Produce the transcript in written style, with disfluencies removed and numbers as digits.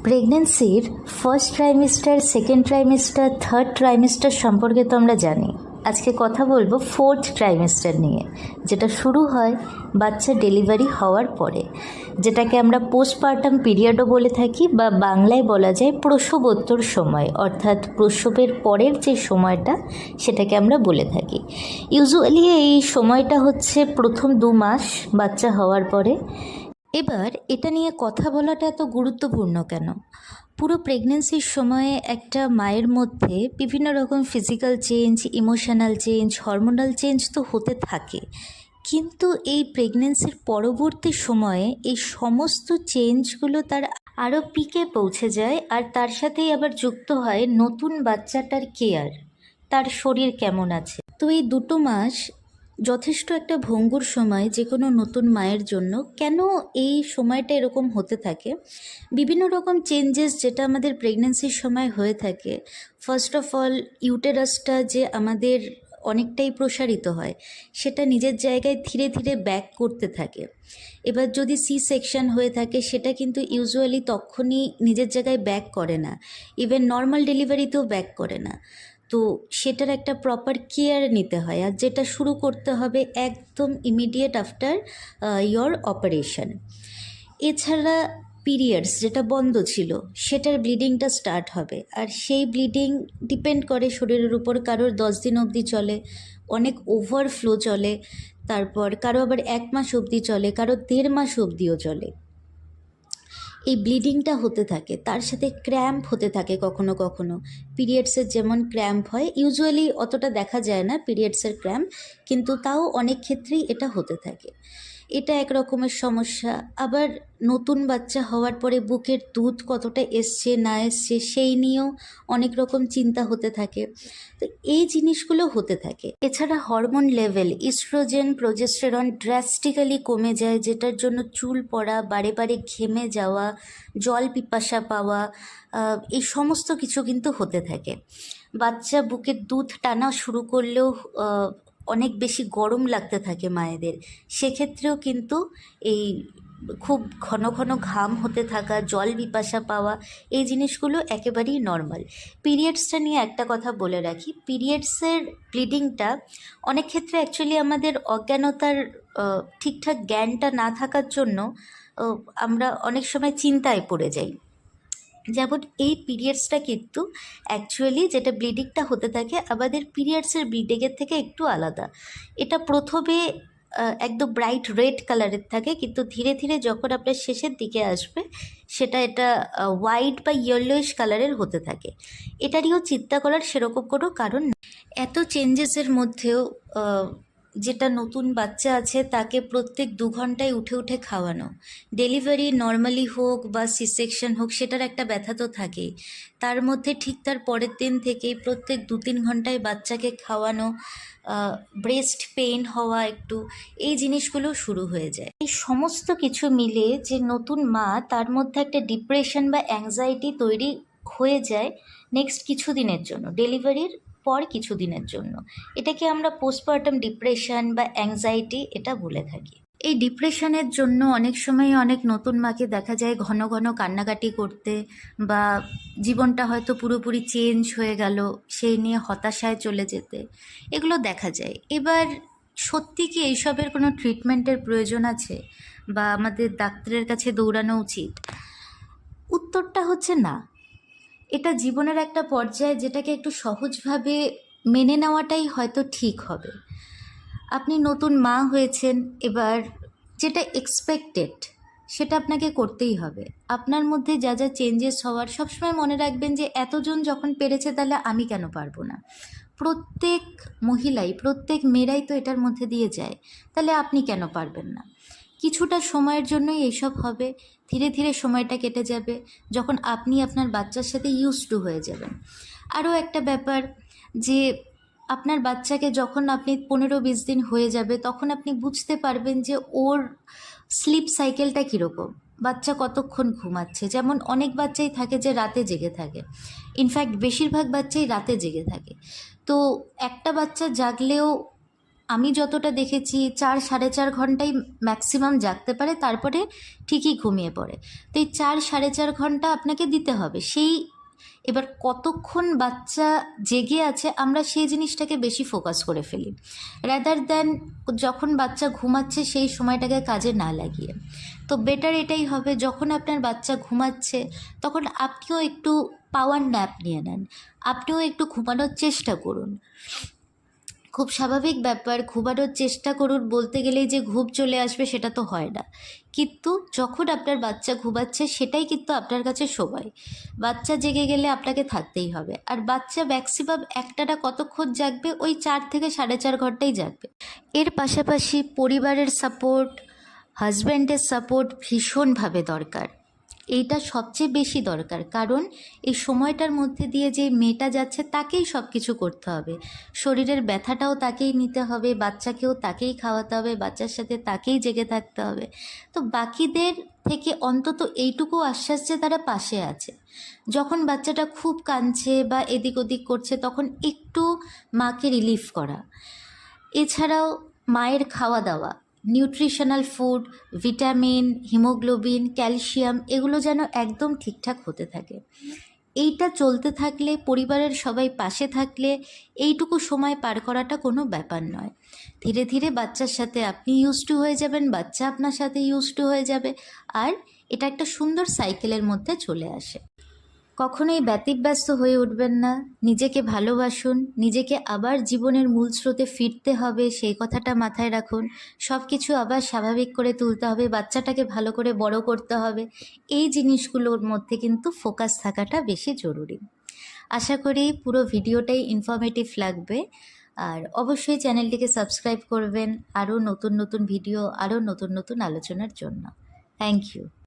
প্রেগনেন্সির first trimester, second trimester, third trimester সম্পর্কে তো আমরা জানি। আজকে কথা বলবো ফোর্থ ট্রাইমেস্টার নিয়ে, যেটা শুরু হয় বাচ্চা ডেলিভারি হওয়ার পরে, যেটাকে আমরা পোস্টপার্টাম পিরিয়ডও বলে থাকি, বা বাংলায় বলা যায় প্রসবোত্তর সময়, অর্থাৎ প্রসবের পরের যে সময়টা সেটাকে আমরা বলে থাকি। ইউজুয়ালি এই সময়টা হচ্ছে প্রথম 2 মাস বাচ্চা হওয়ার পরে। এবার এটা নিয়ে কথা বলাটা এত গুরুত্বপূর্ণ কেন? পুরো প্রেগনেন্সির সময়ে একটা মায়ের মধ্যে বিভিন্ন রকম physical change, emotional change, hormonal change তো হতে থাকে, কিন্তু এই প্রেগনেন্সির পরবর্তী সময়ে এই সমস্ত চেঞ্জগুলো তার আরও পিকে পৌঁছে যায়, আর তার সাথেই আবার যুক্ত হয় নতুন বাচ্চাটার কেয়ার, তার শরীর কেমন আছে। তো এই 2 মাস যথেষ্ট একটা ভঙ্গুর সময় যে কোনো নতুন মায়ের জন্য। কেন এই সময়টা এরকম হতে থাকে? বিভিন্ন রকম চেঞ্জেস যেটা আমাদের প্রেগনেন্সির সময় হয়ে থাকে। ফার্স্ট অফ অল, ইউটেরাসটা যে আমাদের অনেকটাই প্রসারিত হয়, সেটা নিজের জায়গায় ধীরে ধীরে ব্যাক করতে থাকে। এবার যদি সি সেকশন হয়ে থাকে, সেটা কিন্তু ইউজুয়ালি তখনই নিজের জায়গায় ব্যাক করে না, ইভেন নর্মাল ডেলিভারিতেও ব্যাক করে না। তো সেটার একটা প্রপার কেয়ার নিতে হয়, আর যেটা শুরু করতে হবে একদম ইমিডিয়েট আফটার ইয়োর অপারেশন। এছাড়া পিরিয়ডস যেটা বন্ধ ছিল, সেটার ব্লিডিংটা স্টার্ট হবে, আর সেই ব্লিডিং ডিপেন্ড করে শরীরের উপর। কারোর 10 দিন অবধি চলে, অনেক ওভারফ্লো চলে, তারপর কারো আবার 1 মাস অবধি চলে, কারো 1.5 মাস অবধিও চলে। এই ব্লিডিংটা হতে থাকে, তার সাথে ক্র্যাম্প হতে থাকে কখনো কখনো। পিরিয়ডসের যেমন ক্র্যাম্প হয়, ইউজুয়ালি অতটা দেখা যায় না পিরিয়ডসের ক্র্যাম্প, কিন্তু তাও অনেক ক্ষেত্রেই এটা হতে থাকে। এটা এক রকমের সমস্যা। আবার নতুন বাচ্চা হওয়ার পরে বুকের দুধ কতটা এসছে না এসছে, সেই নিয়েও অনেক রকম চিন্তা হতে থাকে। তো এই জিনিসগুলো হতে থাকে। এছাড়া hormone level, estrogen, progesterone drastically কমে যায়, যেটার জন্য চুল পড়া, বারে বারে ঘেমে যাওয়া, জল পিপাসা পাওয়া, এই সমস্ত কিছু কিন্তু হতে থাকে। বাচ্চা বুকের দুধ টানা শুরু করলেও অনেক বেশি গরম লাগতে থাকে মায়েদের, সেক্ষেত্রেও কিন্তু এই খুব ঘন ঘন ঘাম হতে থাকা, জল পিপাসা পাওয়া, এই জিনিসগুলো একেবারেই নর্মাল। পিরিয়ডসটা নিয়ে একটা কথা বলে রাখি, পিরিয়ডসের ব্লিডিংটা অনেক ক্ষেত্রে অ্যাকচুয়ালি আমাদের অজ্ঞানতার, ঠিকঠাক জ্ঞানটা না থাকার জন্য আমরা অনেক সময় চিন্তায় পড়ে যাই। যেমন এই পিরিয়ডসটা কিন্তু অ্যাকচুয়ালি যেটা ব্লিডিংটা হতে থাকে আমাদের পিরিয়ডসের ব্লিডিংয়ের থেকে একটু আলাদা। এটা প্রথমে একদম ব্রাইট রেড কালারের থাকে, কিন্তু ধীরে ধীরে যখন আপনার শেষের দিকে আসবে, এটা হোয়াইট বা ইয়েলোইশ কালারের হতে থাকে। এটারও চিন্তা করার সেরকম কোনো কারণ নেই। এত চেঞ্জেসের মধ্যেও যেটা নতুন বাচ্চা আছে তাকে প্রত্যেক 2 ঘন্টায় উঠে উঠে খাওয়ানো, ডেলিভারি নর্মালি হোক বা সি সেকশন হোক, সেটার একটা ব্যথা তো থাকেই। তার মধ্যে ঠিক তার পরের দিন থেকেই প্রত্যেক 2-3 ঘন্টায় বাচ্চাকে খাওয়ানো, ব্রেস্ট পেইন হওয়া একটু, এই জিনিসগুলো শুরু হয়ে যায়। এই সমস্ত কিছু মিলে যে নতুন মা, তার মধ্যে একটা ডিপ্রেশন বা অ্যাংজাইটি তৈরি হয়ে যায় নেক্সট কিছু দিনের জন্য, ডেলিভারির পর কিছু দিনের জন্য। এটাকে আমরা পোস্টপার্টাম ডিপ্রেশন বা অ্যাংজাইটি এটা বলে থাকি। এই ডিপ্রেশনের জন্য অনেক সময় অনেক নতুন মাকে দেখা যায় ঘন ঘন কান্নাকাটি করতে, বা জীবনটা হয়তো পুরোপুরি চেঞ্জ হয়ে গেল সেই নিয়ে হতাশায় চলে যেতে, এগুলো দেখা যায়। এবার সত্যি কি এইসবের কোনো ট্রিটমেন্টের প্রয়োজন আছে, বা আমাদের ডাক্তারের কাছে দৌড়ানো উচিত? উত্তরটা হচ্ছে না। এটা জীবনের একটা পর্যায়, যেটাকে একটু সহজভাবে মেনে নেওয়াটাই হয়তো ঠিক হবে। আপনি নতুন মা হয়েছেন, এবার যেটা এক্সপেক্টেড সেটা আপনাকে করতেই হবে। আপনার মধ্যে যা যা চেঞ্জেস হওয়ার, সবসময় মনে রাখবেন যে এতজন যখন পেরেছে, তাহলে আমি কেন পারবো না? প্রত্যেক মহিলাই, প্রত্যেক মেয়েরাই তো এটার মধ্যে দিয়ে যায়, তাহলে আপনি কেন পারবেন না? কিছুটা সময়ের জন্যই এইসব হবে, ধীরে ধীরে সময়টা কেটে যাবে, যখন আপনি আপনার বাচ্চার সাথে ইউজড টু হয়ে যাবেন। আরও একটা ব্যাপার, যে আপনার বাচ্চাকে যখন আপনি 15-20 দিন হয়ে যাবে, তখন আপনি বুঝতে পারবেন যে ওর স্লিপ সাইকেলটা কীরকম, বাচ্চা কতক্ষণ ঘুমাচ্ছে। যেমন অনেক বাচ্চাই থাকে যে রাতে জেগে থাকে, ইনফ্যাক্ট বেশিরভাগ বাচ্চাই রাতে জেগে থাকে। তো একটা বাচ্চা জাগলেও আমি যতটা দেখেছি 4-4.5 ঘন্টাই ম্যাক্সিমাম জাগতে পারে, তারপরে ঠিকই ঘুমিয়ে পড়ে। তো এই 4-4.5 ঘন্টা আপনাকে দিতে হবে। এবার কতক্ষণ বাচ্চা জেগে আছে আমরা সেই জিনিসটাকে বেশি ফোকাস করে ফেলি, রাদার দ্যান যখন বাচ্চা ঘুমাচ্ছে সেই সময়টাকে কাজে না লাগিয়ে। তো বেটার এটাই হবে, যখন আপনার বাচ্চা ঘুমাচ্ছে তখন আপনিও একটু পাওয়ার ন্যাপ নিয়ে নেন, আপনিও একটু ঘুমানোর চেষ্টা করুন। খুব স্বাভাবিক ব্যাপার, ঘুমানোর চেষ্টা করুন বলতে গেলেই যে ঘুম চলে আসবে সেটা তো হয় না, কিন্তু যখন আপনার বাচ্চা ঘুমাচ্ছে সেটাই কিন্তু আপনার কাছে সময়। বাচ্চা জেগে গেলে আপনাকে থাকতেই হবে, আর বাচ্চা ম্যাক্সিমাম একটানা কতক্ষণ জাগবে, ওই 4 থেকে 4.5 ঘন্টাই জাগবে। এর পাশাপাশি পরিবারের সাপোর্ট, হাজব্যান্ডের সাপোর্ট ভীষণভাবে দরকার। এইটা সবচেয়ে বেশি দরকার, কারণ এই সময়টার মধ্যে দিয়ে যে মেয়েটা যাচ্ছে তাকেই সব কিছু করতে হবে, শরীরের ব্যথাটাও তাকেই নিতে হবে, বাচ্চাকেও তাকেই খাওয়াতে হবে, বাচ্চার সাথে তাকেই জেগে থাকতে হবে। তো বাকিদের থেকে অন্তত এইটুকু আশ্বাস যে তারা পাশে আছে। যখন বাচ্চাটা খুব কাঁদছে বা এদিক ওদিক করছে তখন একটু মাকে রিলিফ করা। এছাড়াও মায়ের খাওয়া দাওয়া, nutritional food, vitamin, haemoglobin, calcium এগুলো যেন একদম ঠিকঠাক হতে থাকে। এইটা চলতে থাকলে, পরিবারের সবাই পাশে থাকলে এইটুকু সময় পার করাটা কোনো ব্যাপার নয়। ধীরে ধীরে বাচ্চার সাথে আপনি ইউজড টু হয়ে যাবেন, বাচ্চা আপনার সাথে ইউজড টু হয়ে যাবে, আর এটা একটা সুন্দর সাইকেলের মধ্যে চলে আসে। কখনোই ব্যতিব্যস্ত হয়ে উঠবেন না, নিজেকে ভালোবাসুন, নিজেকে আবার জীবনের মূল স্রোতে ফিরতে হবে সেই কথাটা মাথায় রাখুন। সব কিছু আবার স্বাভাবিক করে তুলতে হবে, বাচ্চাটাকে ভালো করে বড় করতে হবে। এই জিনিসগুলোর মধ্যে কিন্তু ফোকাস থাকাটা বেশি জরুরি। আশা করি পুরো ভিডিওটাই ইনফরমেটিভ লাগবে, আর অবশ্যই চ্যানেলটিকে সাবস্ক্রাইব করবেন আরও নতুন নতুন ভিডিও, আরও নতুন নতুন আলোচনার জন্য। Thank you.